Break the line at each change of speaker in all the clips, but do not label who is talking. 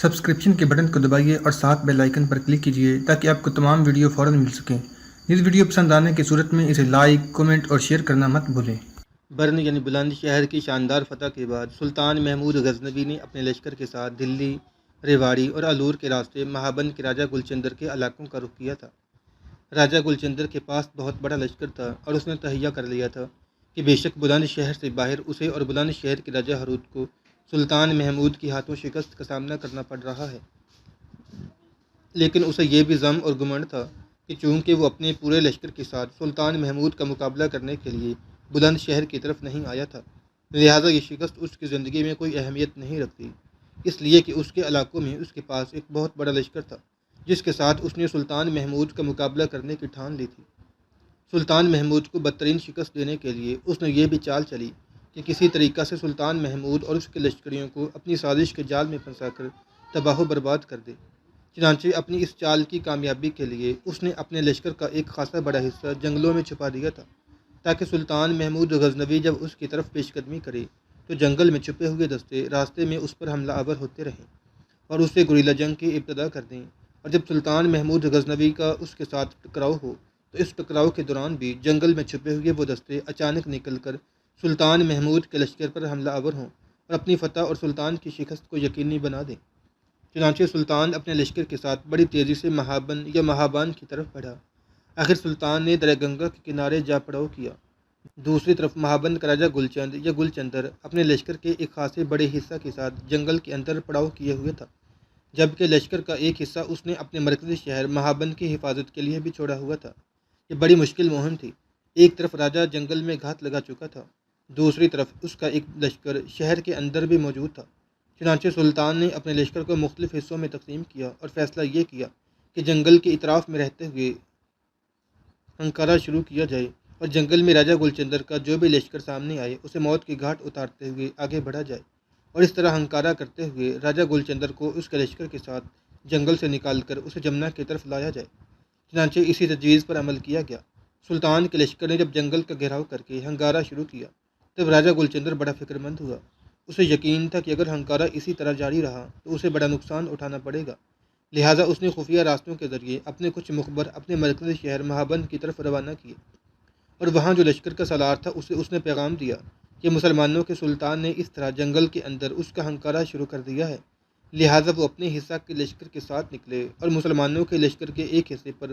Subscription کے button کو دبائیے اور ساتھ بیل آئیکن پر کلک کیجیے تاکہ آپ کو تمام ویڈیو فوراً مل سکیں۔ اس ویڈیو پسند آنے کی صورت میں اسے لائک، کمنٹ اور شیئر کرنا مت بھولیں۔ برن یعنی بلند شہر کی شاندار فتح کے بعد سلطان محمود غزنوی نے اپنے لشکر کے ساتھ دلی، ریواڑی اور الور کے راستے مہابند کے راجہ گلچندر کے علاقوں کا رخ کیا تھا۔ راجہ گلچندر کے پاس بہت بڑا لشکر تھا اور اس نے تہیہ کر لیا تھا کہ بے شک بلند شہر سے باہر اسے اور بلند شہر کے راجہ ہروت کو سلطان محمود کی ہاتھوں شکست کا سامنا کرنا پڑ رہا ہے، لیکن اسے یہ بھی ضم اور گمنڈ تھا کہ چونکہ وہ اپنے پورے لشکر کے ساتھ سلطان محمود کا مقابلہ کرنے کے لیے بلند شہر کی طرف نہیں آیا تھا، لہٰذا یہ شکست اس کی زندگی میں کوئی اہمیت نہیں رکھتی، اس لیے کہ اس کے علاقوں میں اس کے پاس ایک بہت بڑا لشکر تھا جس کے ساتھ اس نے سلطان محمود کا مقابلہ کرنے کی ٹھان لی تھی۔ سلطان محمود کو بدترین شکست دینے کے لیے اس نے یہ بھی چال چلی کہ کسی طریقہ سے سلطان محمود اور اس کے لشکریوں کو اپنی سازش کے جال میں پھنسا کر تباہ و برباد کر دے۔ چنانچہ اپنی اس چال کی کامیابی کے لیے اس نے اپنے لشکر کا ایک خاصا بڑا حصہ جنگلوں میں چھپا دیا تھا، تاکہ سلطان محمود غزنوی جب اس کی طرف پیش قدمی کرے تو جنگل میں چھپے ہوئے دستے راستے میں اس پر حملہ آور ہوتے رہیں اور اس سے گوریلا جنگ کی ابتدا کر دیں، اور جب سلطان محمود غزنوی کا اس کے ساتھ ٹکراؤ ہو تو اس ٹکراؤ کے دوران بھی جنگل میں چھپے ہوئے وہ دستے اچانک نکل کر سلطان محمود کے لشکر پر حملہ آور ہوں اور اپنی فتح اور سلطان کی شکست کو یقینی بنا دیں۔ چنانچہ سلطان اپنے لشکر کے ساتھ بڑی تیزی سے مہابند یا مہابان کی طرف بڑھا۔ آخر سلطان نے دریا گنگا کے کنارے جا پڑاؤ کیا۔ دوسری طرف مہابند کا راجہ گلچند یا گلچندر اپنے لشکر کے ایک خاصے بڑے حصہ کے ساتھ جنگل کے اندر پڑاؤ کیے ہوئے تھا، جبکہ لشکر کا ایک حصہ اس نے اپنے مرکزی شہر مہابند کی حفاظت کے لیے بھی چھوڑا ہوا تھا۔ یہ بڑی مشکل مہم تھی۔ ایک طرف راجہ جنگل میں گھات لگا چکا تھا، دوسری طرف اس کا ایک لشکر شہر کے اندر بھی موجود تھا۔ چنانچہ سلطان نے اپنے لشکر کو مختلف حصوں میں تقسیم کیا اور فیصلہ یہ کیا کہ جنگل کے اطراف میں رہتے ہوئے ہنکارہ شروع کیا جائے اور جنگل میں راجہ گلچندر کا جو بھی لشکر سامنے آئے اسے موت کی گھاٹ اتارتے ہوئے آگے بڑھا جائے، اور اس طرح ہنکارہ کرتے ہوئے راجہ گلچندر کو اس کے لشکر کے ساتھ جنگل سے نکال کر اسے جمنا کی طرف لایا جائے۔ چنانچہ اسی تجویز پر عمل کیا گیا۔ سلطان کے لشکر نے جب جنگل کا گھیراؤ کر کے ہنکارہ شروع کیا تب راجہ گلچندر بڑا فکر مند ہوا۔ اسے یقین تھا کہ اگر ہنکارہ اسی طرح جاری رہا تو اسے بڑا نقصان اٹھانا پڑے گا، لہٰذا اس نے خفیہ راستوں کے ذریعے اپنے کچھ مخبر اپنے مرکزی شہر مہابند کی طرف روانہ کیے، اور وہاں جو لشکر کا سالار تھا اسے اس نے پیغام دیا کہ مسلمانوں کے سلطان نے اس طرح جنگل کے اندر اس کا ہنکارہ شروع کر دیا ہے، لہٰذا وہ اپنے حصہ کے لشکر کے ساتھ نکلے اور مسلمانوں کے لشکر کے ایک حصے پر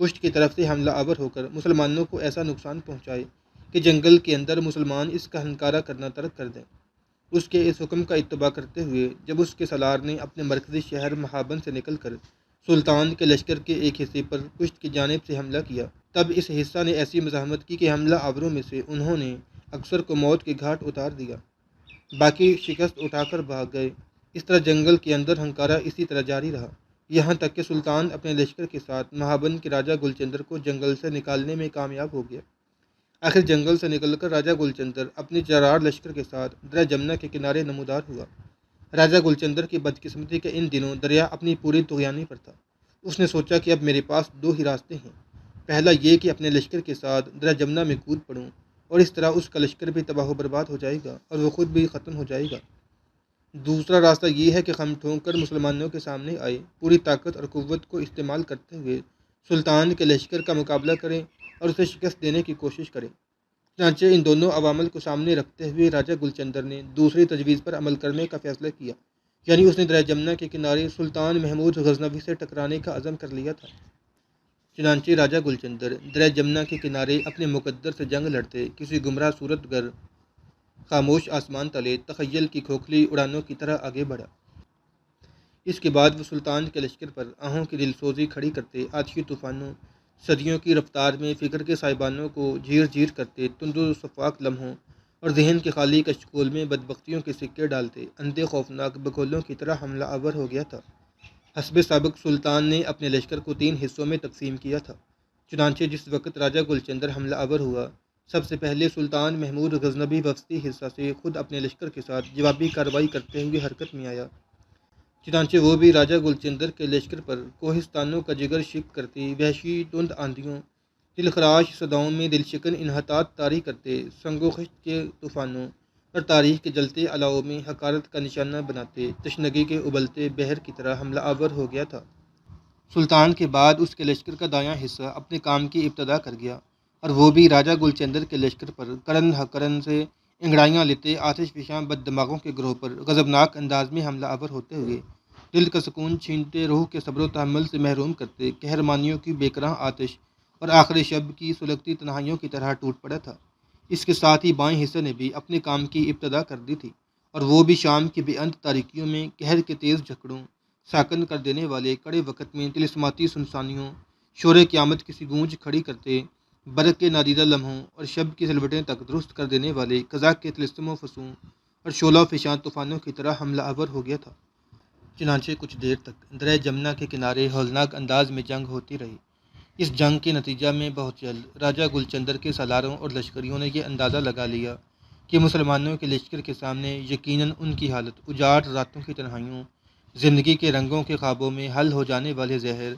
پشت کی طرف سے حملہ آور ہو کر مسلمانوں کو ایسا نقصان پہنچائے کہ جنگل کے اندر مسلمان اس کا ہنکارہ کرنا ترک کر دیں۔ اس کے اس حکم کا اتباع کرتے ہوئے جب اس کے سالار نے اپنے مرکزی شہر مہابند سے نکل کر سلطان کے لشکر کے ایک حصے پر پشت کی جانب سے حملہ کیا، تب اس حصہ نے ایسی مزاحمت کی کہ حملہ آوروں میں سے انہوں نے اکثر کو موت کی گھاٹ اتار دیا، باقی شکست اٹھا کر بھاگ گئے۔ اس طرح جنگل کے اندر ہنکارہ اسی طرح جاری رہا، یہاں تک کہ سلطان اپنے لشکر کے ساتھ مہابند کے راجہ گلچندر کو جنگل سے نکالنے میں کامیاب ہو گیا۔ آخر جنگل سے نکل کر راجہ گلچندر اپنی چرار لشکر کے ساتھ دریا جمنا کے کنارے نمودار ہوا۔ راجہ گلچندر کی بدقسمتی کے ان دنوں دریا اپنی پوری طغیانی پر تھا۔ اس نے سوچا کہ اب میرے پاس دو ہی راستے ہیں، پہلا یہ کہ اپنے لشکر کے ساتھ دریا جمنا میں کود پڑوں اور اس طرح اس کا لشکر بھی تباہ و برباد ہو جائے گا اور وہ خود بھی ختم ہو جائے گا، دوسرا راستہ یہ ہے کہ خم ٹھونک کر مسلمانوں کے سامنے آئے، پوری طاقت اور قوت کو استعمال کرتے ہوئے سلطان کے لشکر کا مقابلہ کریں اور اسے شکست دینے کی کوشش کریں۔ چنانچہ ان دونوں عوامل کو سامنے رکھتے ہوئے راجہ گلچندر نے دوسری تجویز پر عمل کرنے کا فیصلہ کیا، یعنی اس نے دریا جمنا کے کنارے سلطان محمود غزنوی سے ٹکرانے کا عزم کر لیا تھا۔ چنانچہ راجہ گلچندر دریا جمنا کے کنارے اپنے مقدر سے جنگ لڑتے کسی گمراہ صورت گر خاموش آسمان تلے تخیل کی کھوکھلی اڑانوں کی طرح آگے بڑھا۔ اس کے بعد وہ سلطان کے لشکر پر آہوں کی دل سوزی کھڑی کرتے آتشی طوفانوں، صدیوں کی رفتار میں فکر کے سائبانوں کو جھیر جھیر کرتے تند و شفاق لمحوں اور ذہن کے خالی کشکول میں بدبختیوں کے سکے ڈالتے اندھے خوفناک بگولوں کی طرح حملہ آور ہو گیا تھا۔ حسب سابق سلطان نے اپنے لشکر کو 3 حصوں میں تقسیم کیا تھا۔ چنانچہ جس وقت راجہ گلچندر حملہ آور ہوا، سب سے پہلے سلطان محمود غزنوی وسطی حصہ سے خود اپنے لشکر کے ساتھ جوابی کارروائی کرتے ہوئے حرکت میں آیا۔ چنانچہ وہ بھی راجہ گلچندر کے لشکر پر کوہستانوں کا جگر شک کرتی وحشی تند آندھیوں، دل خراش صداؤں میں دل شکن انحطاط طاری کرتے سنگ و خشت کے طوفانوں اور تاریخ کے جلتے علاؤں میں حقارت کا نشانہ بناتے تشنگی کے ابلتے بحر کی طرح حملہ آور ہو گیا تھا۔ سلطان کے بعد اس کے لشکر کا دایاں حصہ اپنے کام کی ابتدا کر گیا، اور وہ بھی راجہ گلچندر کے لشکر پر کرن ہکرن سے انگڑائیاں لیتے آتش فشاں بد دماغوں کے گروہ پر غضبناک انداز میں حملہ آور ہوتے ہوئے دل کا سکون چھینتے، روح کے صبر و تحمل سے محروم کرتے، قہرمانیوں کی بے کراں آتش اور آخری شب کی سلگتی تنہائیوں کی طرح ٹوٹ پڑا تھا۔ اس کے ساتھ ہی بائیں حصے نے بھی اپنے کام کی ابتدا کر دی تھی، اور وہ بھی شام کی بے انت تاریکیوں میں قہر کے تیز جھکڑوں ساکن کر دینے والے کڑے وقت میں طلسماتی سنسانیوں، شور قیامت کی سی گونج کھڑی کرتے، برق کے نادیدہ لمحوں اور شب کی سلوٹیں تک درست کر دینے والے قزاق کے طلسم و فسوں اور شعلہ فشاں طوفانوں کی طرح حملہ آور ہو گیا تھا۔ چنانچہ کچھ دیر تک دریا جمنا کے کنارے ہولناک انداز میں جنگ ہوتی رہی۔ اس جنگ کے نتیجہ میں بہت جلد راجہ گلچندر کے سالاروں اور لشکریوں نے یہ اندازہ لگا لیا کہ مسلمانوں کے لشکر کے سامنے یقیناً ان کی حالت اجاڑ راتوں کی تنہائیوں، زندگی کے رنگوں کے خوابوں میں حل ہو جانے والے زہر،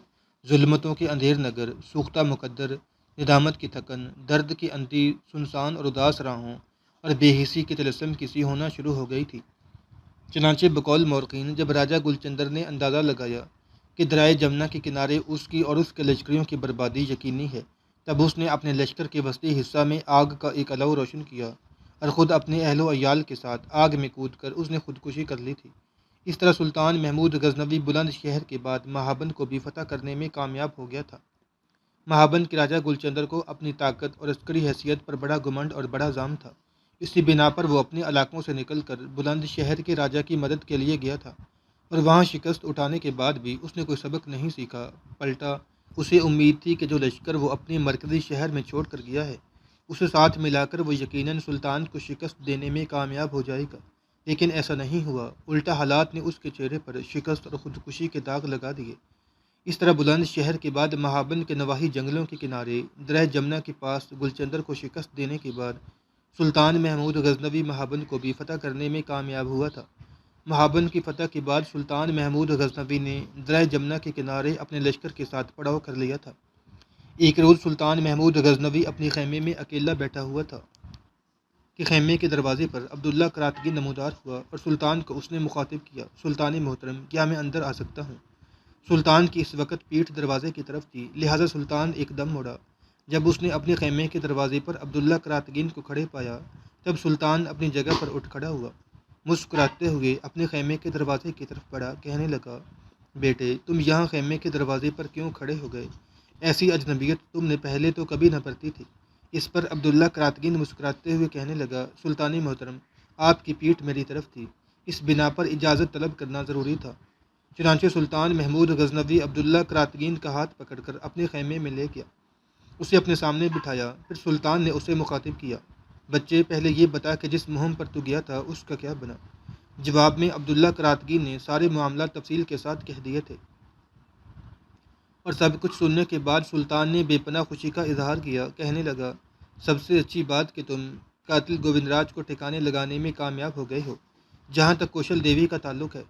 ظلمتوں کے اندھیر نگر، سوختہ مقدر، ندامت کی تھکن، درد کی اندھی سنسان اور اداس راہوں اور بے حسی کے طلسم کی سی ہونا شروع ہو گئی تھی۔ چنانچہ بقول مورخین جب راجہ گلچندر نے اندازہ لگایا کہ دریائے جمنا کے کنارے اس کی اور اس کے لشکریوں کی بربادی یقینی ہے، تب اس نے اپنے لشکر کے وسطی حصہ میں آگ کا ایک علو روشن کیا اور خود اپنے اہل و عیال کے ساتھ آگ میں کود کر اس نے خودکشی کر لی تھی۔ اس طرح سلطان محمود غزنوی بلند شہر کے بعد مہابند کو بھی فتح کرنے میں کامیاب ہو گیا تھا۔ مہابند کے راجہ گلچندر کو اپنی طاقت اور عسکری حیثیت پر بڑا گھمنڈ اور بڑا زعم تھا۔ اسی بنا پر وہ اپنے علاقوں سے نکل کر بلند شہر کے راجہ کی مدد کے لیے گیا تھا، اور وہاں شکست اٹھانے کے بعد بھی اس نے کوئی سبق نہیں سیکھا۔ پلٹا اسے امید تھی کہ جو لشکر وہ اپنے مرکزی شہر میں چھوڑ کر گیا ہے، اسے ساتھ ملا کر وہ یقیناً سلطان کو شکست دینے میں کامیاب ہو جائے گا، لیکن ایسا نہیں ہوا۔ الٹا حالات نے اس کے چہرے پر شکست اور خودکشی کے داغ لگا دیے۔ اس طرح بلند شہر کے بعد مہابند کے نواحی جنگلوں کے کنارے درہ جمنا کے پاس گلچندر کو شکست دینے کے بعد سلطان محمود غزنوی مہابند کو بھی فتح کرنے میں کامیاب ہوا تھا۔ مہابند کی فتح کے بعد سلطان محمود غزنوی نے درہ جمنا کے کنارے اپنے لشکر کے ساتھ پڑاؤ کر لیا تھا۔ ایک روز سلطان محمود غزنوی اپنے خیمے میں اکیلا بیٹھا ہوا تھا کہ خیمے کے دروازے پر عبداللہ کراتگی نمودار ہوا اور سلطان کو اس نے مخاطب کیا، سلطان محترم، کیا میں اندر آ سکتا ہوں؟ سلطان کی اس وقت پیٹھ دروازے کی طرف تھی، لہٰذا سلطان ایک دم مڑا۔ جب اس نے اپنے خیمے کے دروازے پر عبداللہ کراتگین کو کھڑے پایا، تب سلطان اپنی جگہ پر اٹھ کھڑا ہوا، مسکراتے ہوئے اپنے خیمے کے دروازے کی طرف بڑھا، کہنے لگا، بیٹے، تم یہاں خیمے کے دروازے پر کیوں کھڑے ہو گئے؟ ایسی اجنبیت تم نے پہلے تو کبھی نہ برتی تھی۔ اس پر عبداللہ کراتگین مسکراتے ہوئے کہنے لگا، سلطان محترم، آپ کی پیٹھ میری طرف تھی، اس بنا پر اجازت طلب کرنا ضروری تھا۔ چنانچہ سلطان محمود غزنوی عبداللہ کراتگین کا ہاتھ پکڑ کر اپنے خیمے میں لے گیا، اسے اپنے سامنے بٹھایا۔ پھر سلطان نے اسے مخاطب کیا، بچے، پہلے یہ بتا کہ جس مہم پر تو گیا تھا اس کا کیا بنا؟ جواب میں عبداللہ کراتگین نے سارے معاملات تفصیل کے ساتھ کہہ دیے تھے، اور سب کچھ سننے کے بعد سلطان نے بے پناہ خوشی کا اظہار کیا، کہنے لگا، سب سے اچھی بات کہ تم قاتل گووند راج کو ٹھکانے لگانے میں کامیاب ہو گئے ہو۔ جہاں تک کوشل دیوی کا تعلق ہے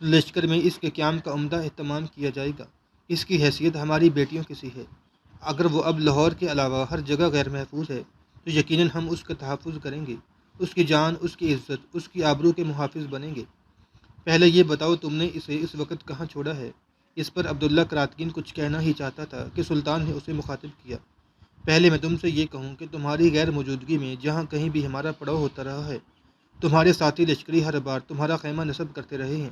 تو لشکر میں اس کے قیام کا عمدہ اہتمام کیا جائے گا۔ اس کی حیثیت ہماری بیٹیوں کی سی ہے۔ اگر وہ اب لاہور کے علاوہ ہر جگہ غیر محفوظ ہے تو یقیناً ہم اس کا تحفظ کریں گے، اس کی جان، اس کی عزت، اس کی آبرو کے محافظ بنیں گے۔ پہلے یہ بتاؤ تم نے اسے اس وقت کہاں چھوڑا ہے؟ اس پر عبداللہ کراتگین کچھ کہنا ہی چاہتا تھا کہ سلطان نے اسے مخاطب کیا، پہلے میں تم سے یہ کہوں کہ تمہاری غیر موجودگی میں جہاں کہیں بھی ہمارا پڑاؤ ہوتا رہا ہے، تمہارے ساتھی لشکری ہر بار تمہارا خیمہ نصب کرتے رہے ہیں۔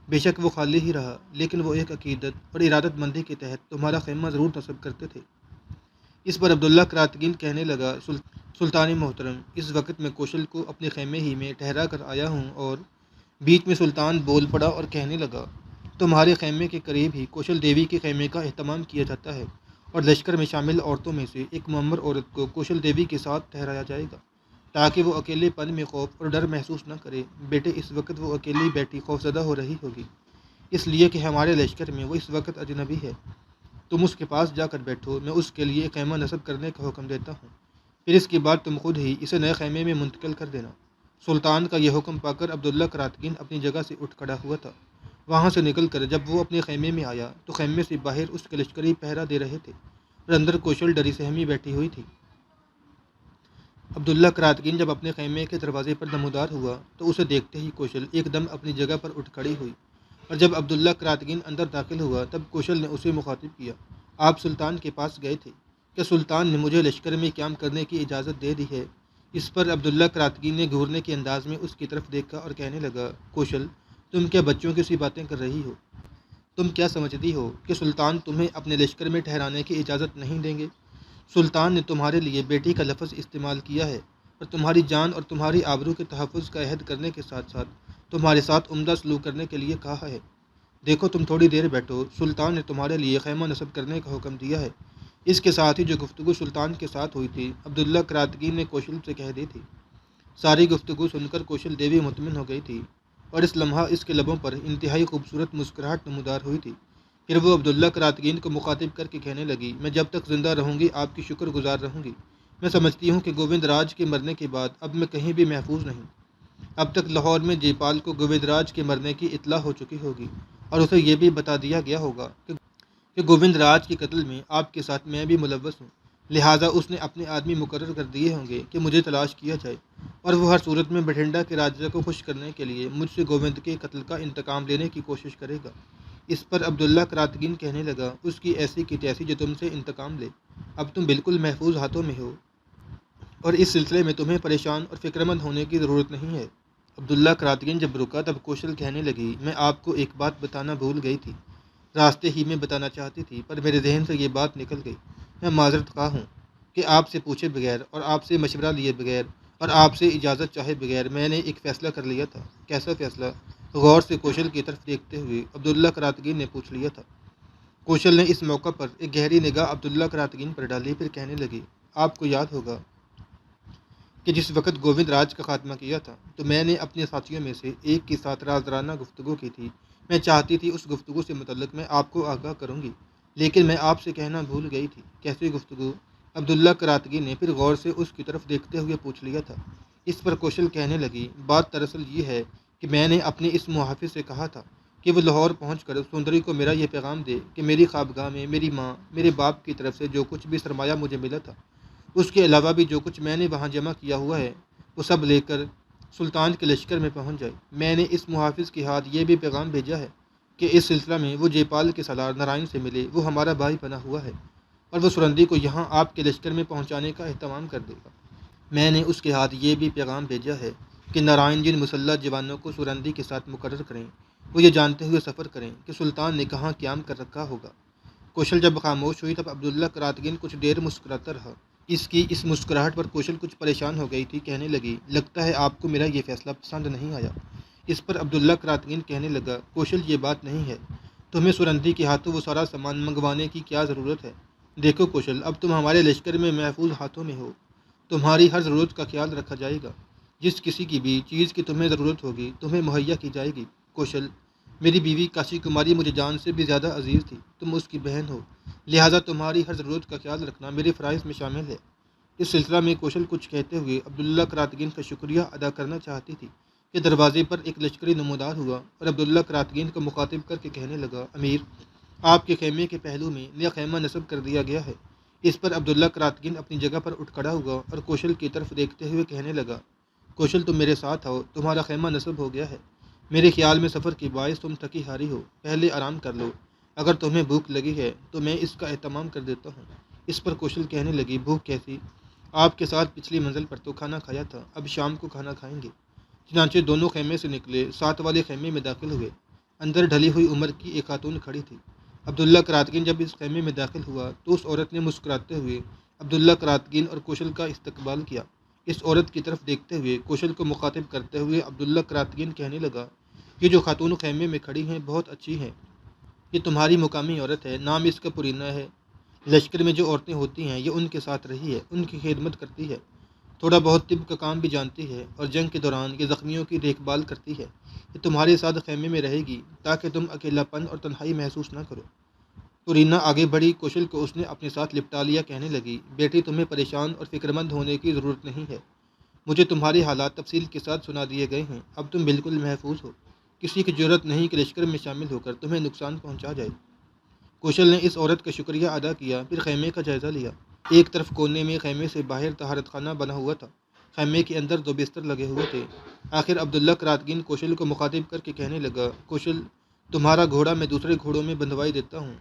بے شک وہ خالی ہی رہا، لیکن وہ ایک عقیدت اور ارادت مندی کے تحت تمہارا خیمہ ضرور نصب کرتے تھے۔ اس پر عبداللہ کراتگین کہنے لگا، سلطان محترم، اس وقت میں کوشل کو اپنے خیمے ہی میں ٹھہرا کر آیا ہوں۔ اور بیچ میں سلطان بول پڑا اور کہنے لگا، تمہارے خیمے کے قریب ہی کوشل دیوی کے خیمے کا اہتمام کیا جاتا ہے، اور لشکر میں شامل عورتوں میں سے ایک معمر عورت کو کوشل دیوی کے ساتھ ٹھہرایا جائے گا تاکہ وہ اکیلے پن میں خوف اور ڈر محسوس نہ کرے۔ بیٹے، اس وقت وہ اکیلی بیٹھی خوفزدہ ہو رہی ہوگی، اس لیے کہ ہمارے لشکر میں وہ اس وقت اجنبی ہے۔ تم اس کے پاس جا کر بیٹھو، میں اس کے لیے خیمہ نصب کرنے کا حکم دیتا ہوں، پھر اس کے بعد تم خود ہی اسے نئے خیمے میں منتقل کر دینا۔ سلطان کا یہ حکم پا کر عبداللہ کراتگین اپنی جگہ سے اٹھ کھڑا ہوا تھا۔ وہاں سے نکل کر جب وہ اپنے خیمے میں آیا تو خیمے سے باہر اس کے لشکری پہرا دے رہے تھے اور اندر کوشل ڈری سہمی بیٹھی ہوئی تھی۔ عبداللہ کراتگین جب اپنے خیمے کے دروازے پر نمودار ہوا تو اسے دیکھتے ہی کوشل ایک دم اپنی جگہ پر اٹھ کھڑی ہوئی، اور جب عبداللہ کراتگین اندر داخل ہوا تب کوشل نے اسے مخاطب کیا، آپ سلطان کے پاس گئے تھے؟ کیا سلطان نے مجھے لشکر میں قیام کرنے کی اجازت دے دی ہے؟ اس پر عبداللہ کراتگین نے گھورنے کے انداز میں اس کی طرف دیکھا اور کہنے لگا، کوشل تم کیا بچوں کی سی باتیں کر رہی ہو؟ تم کیا سمجھتی ہو کہ سلطان تمہیں اپنے لشکر میں ٹھہرانے کی اجازت نہیں دیں گے؟ سلطان نے تمہارے لیے بیٹی کا لفظ استعمال کیا ہے اور تمہاری جان اور تمہاری آبرو کے تحفظ کا عہد کرنے کے ساتھ ساتھ تمہارے ساتھ عمدہ سلوک کرنے کے لیے کہا ہے۔ دیکھو تم تھوڑی دیر بیٹھو، سلطان نے تمہارے لیے خیمہ نصب کرنے کا حکم دیا ہے۔ اس کے ساتھ ہی جو گفتگو سلطان کے ساتھ ہوئی تھی عبداللہ کراتگین نے کوشل سے کہہ دی تھی۔ ساری گفتگو سن کر کوشل دیوی مطمئن ہو گئی تھی، اور اس لمحہ اس کے لبوں پر انتہائی خوبصورت مسکراہٹ نمودار ہوئی تھی۔ پھر وہ عبداللہ کراتگین کو مخاطب کر کے کہنے لگی، میں جب تک زندہ رہوں گی آپ کی شکر گزار رہوں گی۔ میں سمجھتی ہوں کہ گووند راج کے مرنے کے بعد اب میں کہیں بھی محفوظ نہیں۔ اب تک لاہور میں جے پال کو گووند راج کے مرنے کی اطلاع ہو چکی ہوگی، اور اسے یہ بھی بتا دیا گیا ہوگا کہ گووند راج کے قتل میں آپ کے ساتھ میں بھی ملوث ہوں، لہٰذا اس نے اپنے آدمی مقرر کر دیے ہوں گے کہ مجھے تلاش کیا جائے، اور وہ ہر صورت میں بٹھنڈا کے راجہ کو خوش کرنے کے لیے مجھ سے گووند کے قتل کا انتقام لینے کی کوشش کرے گا۔ اس پر عبداللہ کراتگین کہنے لگا، اس کی ایسی کی تیسی جو تم سے انتقام لے، اب تم بالکل محفوظ ہاتھوں میں ہو، اور اس سلسلے میں تمہیں پریشان اور فکر مند ہونے کی ضرورت نہیں ہے۔ عبداللہ کراتگین جب رکا تب کوشل کہنے لگی، میں آپ کو ایک بات بتانا بھول گئی تھی، راستے ہی میں بتانا چاہتی تھی پر میرے ذہن سے یہ بات نکل گئی۔ میں معذرت خواہ ہوں کہ آپ سے پوچھے بغیر اور آپ سے مشورہ لیے بغیر اور آپ سے اجازت چاہے بغیر میں نے ایک فیصلہ کر لیا تھا۔ کیسا فیصلہ؟ غور سے کوشل کی طرف دیکھتے ہوئے عبداللہ کراتگین نے پوچھ لیا تھا۔ کوشل نے اس موقع پر ایک گہری نگاہ عبداللہ کراتگین پر ڈالی، پھر کہنے لگی، آپ کو یاد ہوگا کہ جس وقت گووند راج کا خاتمہ کیا تھا تو میں نے اپنے ساتھیوں میں سے ایک کے ساتھ رازدارانہ گفتگو کی تھی۔ میں چاہتی تھی اس گفتگو سے متعلق میں آپ کو آگاہ کروں گی، لیکن میں آپ سے کہنا بھول گئی تھی۔ کیسی گفتگو؟ عبداللہ کراتگین نے پھر غور سے اس کی طرف دیکھتے ہوئے پوچھ لیا تھا۔ اس پر کوشل کہنے لگی، بات دراصل یہ ہے کہ میں نے اپنے اس محافظ سے کہا تھا کہ وہ لاہور پہنچ کر سندری کو میرا یہ پیغام دے کہ میری خوابگاہ میں میری ماں، میرے باپ کی طرف سے جو کچھ بھی سرمایہ مجھے ملا تھا، اس کے علاوہ بھی جو کچھ میں نے وہاں جمع کیا ہوا ہے، وہ سب لے کر سلطان کے لشکر میں پہنچ جائے۔ میں نے اس محافظ کے ہاتھ یہ بھی پیغام بھیجا ہے کہ اس سلسلہ میں وہ جے پال کے سالار نارائن سے ملے، وہ ہمارا بھائی بنا ہوا ہے اور وہ سرندی کو یہاں آپ کے لشکر میں پہنچانے کا اہتمام کر دے گا۔ میں نے اس کے ہاتھ یہ بھی پیغام بھیجا ہے کہ نارائن جن مسلح جوانوں کو سرندی کے ساتھ مقرر کریں، وہ یہ جانتے ہوئے سفر کریں کہ سلطان نے کہاں قیام کر رکھا ہوگا۔ کوشل جب خاموش ہوئی تب عبداللہ کراتگین کچھ دیر مسکراتا رہا۔ اس کی اس مسکراہٹ پر کوشل کچھ پریشان ہو گئی تھی، کہنے لگی، لگتا ہے آپ کو میرا یہ فیصلہ پسند نہیں آیا۔ اس پر عبداللہ کراتگین کہنے لگا، کوشل یہ بات نہیں ہے، تمہیں سرندی کے ہاتھوں وہ سارا سامان منگوانے کی کیا ضرورت ہے؟ دیکھو کوشل، اب تم ہمارے لشکر میں محفوظ ہاتھوں میں ہو، تمہاری ہر ضرورت کا خیال رکھا جائے گا، جس کسی کی بھی چیز کی تمہیں ضرورت ہوگی تمہیں مہیا کی جائے گی۔ کوشل، میری بیوی کاشی کماری مجھے جان سے بھی زیادہ عزیز تھی، تم اس کی بہن ہو، لہٰذا تمہاری ہر ضرورت کا خیال رکھنا میرے فرائض میں شامل ہے۔ اس سلسلہ میں کوشل کچھ کہتے ہوئے عبداللہ کراتگین کا شکریہ ادا کرنا چاہتی تھی کہ دروازے پر ایک لشکری نمودار ہوا اور عبداللہ کراتگین کو مخاطب کر کے کہنے لگا، امیر، آپ کے خیمے کے پہلو میں نیا خیمہ نصب کر دیا گیا ہے۔ اس پر عبداللہ کراتگین اپنی جگہ پر اٹھ کھڑا ہوا اور کوشل کی طرف دیکھتے ہوئے کہنے لگا، کوشل تم میرے ساتھ آؤ، تمہارا خیمہ نصب ہو گیا ہے۔ میرے خیال میں سفر کے باعث تم تھکی ہاری ہو، پہلے آرام کر لو، اگر تمہیں بھوک لگی ہے تو میں اس کا اہتمام کر دیتا ہوں۔ اس پر کوشل کہنے لگی، بھوک کیسی؟ آپ کے ساتھ پچھلی منزل پر تو کھانا کھایا تھا، اب شام کو کھانا کھائیں گے۔ چنانچہ دونوں خیمے سے نکلے، ساتھ والے خیمے میں داخل ہوئے۔ اندر ڈھلی ہوئی عمر کی ایک خاتون کھڑی تھی۔ عبداللہ کراتگین جب اس خیمے میں داخل ہوا تو اس عورت نے مسکراتے ہوئے عبداللہ کراتگین اور کوشل کا استقبال کیا۔ اس عورت کی طرف دیکھتے ہوئے کوشل کو مخاطب کرتے ہوئے عبداللہ کراتگین کہنے لگا، یہ جو خاتون خیمے میں کھڑی ہیں بہت اچھی ہیں، یہ تمہاری مقامی عورت ہے، نام اس کا پرینا ہے۔ لشکر میں جو عورتیں ہوتی ہیں یہ ان کے ساتھ رہی ہے، ان کی خدمت کرتی ہے، تھوڑا بہت طب کا کام بھی جانتی ہے اور جنگ کے دوران یہ زخمیوں کی دیکھ بھال کرتی ہے۔ یہ تمہارے ساتھ خیمے میں رہے گی تاکہ تم اکیلا پن اور تنہائی محسوس نہ کرو۔ پرینا آگے بڑھی، کوشل کو اس نے اپنے ساتھ لپٹا لیا، کہنے لگی، بیٹی تمہیں پریشان اور فکر مند ہونے کی ضرورت نہیں ہے، مجھے تمہارے حالات تفصیل کے ساتھ سنا دیے گئے ہیں، اب تم بالکل محفوظ ہو، کسی کی ضرورت نہیں کہ لشکر میں شامل ہو کر تمہیں نقصان پہنچا جائے۔ کوشل نے اس عورت کا شکریہ ادا کیا، پھر خیمے کا جائزہ لیا۔ ایک طرف کونے میں خیمے سے باہر طہارت خانہ بنا ہوا تھا خیمے کے اندر 2 بستر لگے ہوئے تھے۔ آخر عبداللہ کراتگین کوشل کو مخاطب کر کے کہنے لگا، کوشل، تمہارا گھوڑا میں دوسرے گھوڑوں میں بندھوائی دیتا ہوں۔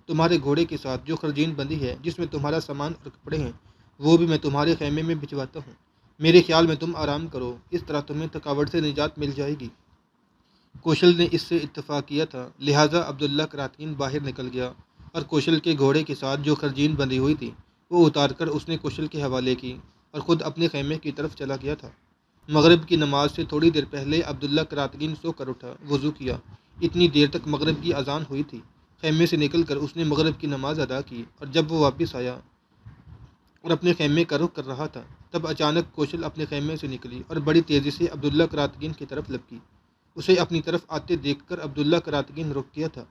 تمہارے گھوڑے کے ساتھ جو خرجین بندی ہے جس میں تمہارا سامان اور کپڑے ہیں وہ بھی میں تمہارے خیمے میں بھجواتا ہوں۔ میرے خیال میں تم آرام کرو، اس طرح تمہیں تھکاوٹ سے نجات مل جائے گی۔ کوشل نے اس سے اتفاق کیا تھا، لہٰذا عبداللہ کراتگین باہر نکل گیا اور کوشل کے گھوڑے کے ساتھ جو خرجین بندھی ہوئی تھی وہ اتار کر اس نے کوشل کے حوالے کی اور خود اپنے خیمے کی طرف چلا گیا تھا۔ مغرب کی نماز سے تھوڑی دیر پہلے عبداللہ کراتگین سو کر اٹھا، وضو کیا۔ اتنی دیر تک مغرب کی اذان ہوئی تھی۔ خیمے سے نکل کر اس نے مغرب کی نماز ادا کی اور جب وہ واپس آیا اور اپنے خیمے کا رخ کر رہا تھا تب اچانک کوشل اپنے خیمے سے نکلی اور بڑی تیزی سے عبداللہ کراتگین کی طرف لپکی۔ اسے اپنی طرف آتے دیکھ کر عبداللہ کراتگین رک گیا تھا۔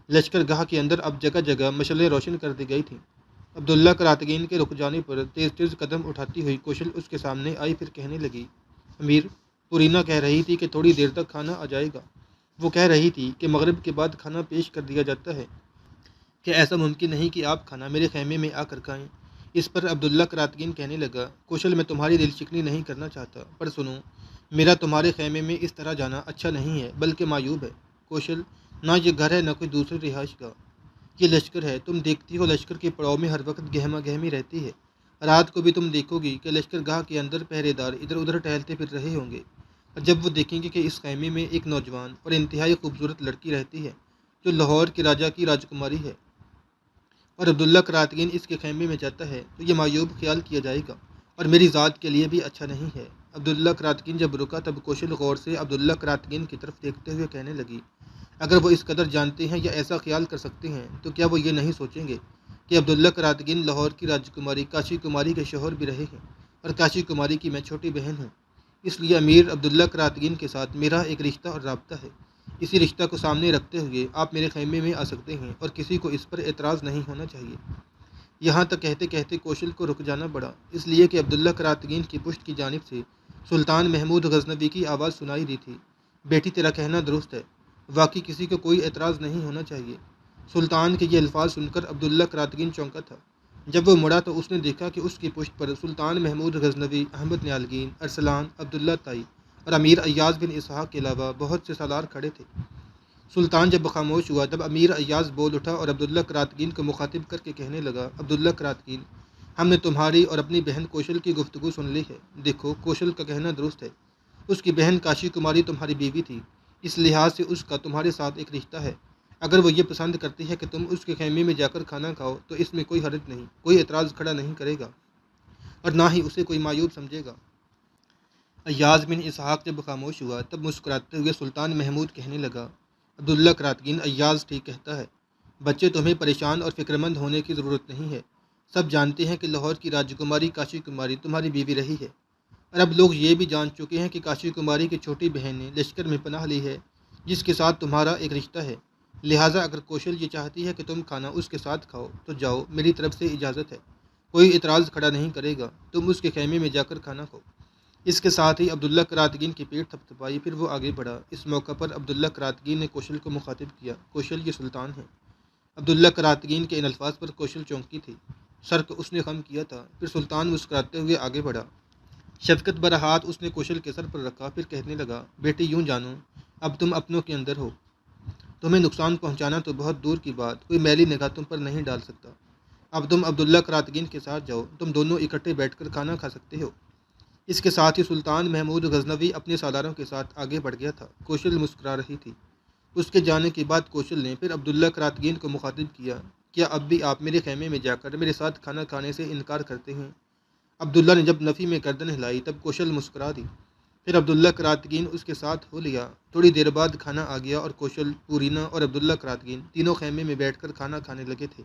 لشکر گاہ کے اندر اب جگہ جگہ مشعلیں روشن کر دی گئی تھیں۔ عبداللہ کراتگین کے رک جانے پر تیز تیز قدم اٹھاتی ہوئی کوشل اس کے سامنے آئی، پھر کہنے لگی، امیر، پورینہ کہہ رہی تھی کہ تھوڑی دیر تک کھانا آ جائے گا۔ وہ کہہ رہی تھی کہ مغرب کے بعد کھانا پیش کر دیا جاتا ہے، کہ ایسا ممکن نہیں کہ آپ کھانا میرے خیمے میں آ کر کھائیں۔ اس پر عبداللہ کراتگین کہنے لگا، کوشل، میں تمہاری دل شکنی نہیں کرنا چاہتا، پر سنو، میرا تمہارے خیمے میں اس طرح جانا اچھا نہیں ہے بلکہ معیوب ہے۔ کوشل، نہ یہ گھر ہے نہ کوئی دوسری رہائش گاہ، یہ لشکر ہے۔ تم دیکھتی ہو لشکر کے پڑاؤ میں ہر وقت گہما گہمی رہتی ہے۔ رات کو بھی تم دیکھو گی کہ لشکر گاہ کے اندر پہرے دار ادھر ادھر ٹہلتے پھر رہے ہوں گے، اور جب وہ دیکھیں گے کہ اس خیمے میں ایک نوجوان اور انتہائی خوبصورت لڑکی رہتی ہے جو لاہور کے راجا کی راجکماری ہے اور عبداللہ کراتگین اس کے خیمے میں جاتا ہے تو یہ معیوب خیال کیا جائے گا اور میری ذات کے لیے بھی اچھا نہیں ہے۔ عبداللہ کراتگین جب رکا تب کوشل غور سے عبداللہ کراتگین کی طرف دیکھتے ہوئے کہنے لگی، اگر وہ اس قدر جانتے ہیں یا ایسا خیال کر سکتے ہیں تو کیا وہ یہ نہیں سوچیں گے کہ عبداللہ کراتگین لاہور کی راجکماری کاشی کماری کے شوہر بھی رہے ہیں اور کاشی کماری کی میں چھوٹی بہن ہوں۔ اس لیے امیر، عبداللہ کراتگین کے ساتھ میرا ایک رشتہ اور رابطہ ہے۔ اسی رشتہ کو سامنے رکھتے ہوئے آپ میرے خیمے میں آ سکتے ہیں اور کسی کو اس پر اعتراض نہیں ہونا چاہیے۔ یہاں تک کہتے کہتے کوشل کو رک جانا پڑا، اس لیے کہ عبداللہ کراتگین کی پشت کی جانب سے سلطان محمود غزنوی کی آواز سنائی دی تھی، بیٹی تیرا کہنا درست ہے، واقعی کسی کو کوئی اعتراض نہیں ہونا چاہیے۔ سلطان کے یہ الفاظ سن کر عبداللہ کراتگین چونکا تھا۔ جب وہ مڑا تو اس نے دیکھا کہ اس کی پشت پر سلطان محمود غزنوی، احمد نیالگین، ارسلان، عبداللہ تائی اور امیر ایاز بن اسحاق کے علاوہ بہت سے سالار کھڑے تھے۔ سلطان جب خاموش ہوا تب امیر ایاز بول اٹھا اور عبداللہ کراتگین کو مخاطب کر کے کہنے لگا، عبداللہ کراتگین، ہم نے تمہاری اور اپنی بہن کوشل کی گفتگو سن لی ہے۔ دیکھو، کوشل کا کہنا درست ہے، اس کی بہن کاشی کماری تمہاری بیوی تھی، اس لحاظ سے اس کا تمہارے ساتھ ایک رشتہ ہے۔ اگر وہ یہ پسند کرتی ہے کہ تم اس کے خیمے میں جا کر کھانا کھاؤ تو اس میں کوئی حرج نہیں، کوئی اعتراض کھڑا نہیں کرے گا اور نہ ہی اسے کوئی معیوب سمجھے گا۔ ایاز بن اسحاق جب خاموش ہوا تب مسکراتے ہوئے سلطان محمود کہنے لگا، عبداللہ کراتگین، ایاز ٹھیک کہتا ہے، بچے تمہیں پریشان اور فکر مند ہونے کی ضرورت نہیں ہے۔ سب جانتے ہیں کہ لاہور کی راجکماری کاشی کماری تمہاری بیوی رہی ہے، اور اب لوگ یہ بھی جان چکے ہیں کہ کاشی کماری کی چھوٹی بہن نے لشکر میں پناہ لی ہے جس کے ساتھ تمہارا ایک رشتہ ہے۔ لہٰذا اگر کوشل یہ چاہتی ہے کہ تم کھانا اس کے ساتھ کھاؤ تو جاؤ، میری طرف سے اجازت ہے، کوئی اعتراض کھڑا نہیں کرے گا، تم اس کے خیمے میں جا کر کھانا کھاؤ۔ اس کے ساتھ ہی عبداللہ کراتگین کی پیٹھ تھپتھپائی، پھر وہ آگے بڑھا۔ اس موقع پر عبداللہ کراتگین نے کوشل کو مخاطب کیا، کوشل، یہ سلطان ہے۔ عبداللہ کراتگین کے ان الفاظ پر کوشل چونکی تھی، سر کو اس نے خم کیا تھا، پھر سلطان مسکراتے ہوئے آگے بڑھا۔ شفقت برا ہاتھ اس نے کوشل کے سر پر رکھا، پھر کہنے لگا، بیٹی یوں جانو، اب تم اپنوں کے اندر ہو، تمہیں نقصان پہنچانا تو بہت دور کی بات، کوئی میلی نگاہ تم پر نہیں ڈال سکتا۔ اب تم عبداللہ کراتگین کے ساتھ جاؤ، تم دونوں اکٹھے بیٹھ کر کھانا کھا سکتے ہو۔ اس کے ساتھ ہی سلطان محمود غزنوی اپنے سالاروں کے ساتھ آگے بڑھ گیا تھا۔ کوشل مسکرا رہی تھی۔ اس کے جانے کے بعد کوشل نے پھر عبداللہ کراتگین کو مخاطب کیا، کیا اب بھی آپ میرے خیمے میں جا کر میرے ساتھ کھانا کھانے سے انکار کرتے ہیں؟ عبداللہ نے جب نفی میں گردن ہلائی تب کوشل مسکرا دی، پھر عبداللہ کراتگین اس کے ساتھ ہو لیا۔ تھوڑی دیر بعد کھانا آ گیا اور کوشل، پورینہ اور عبداللہ کراتگین تینوں خیمے میں بیٹھ کر کھانا کھانے لگے تھے۔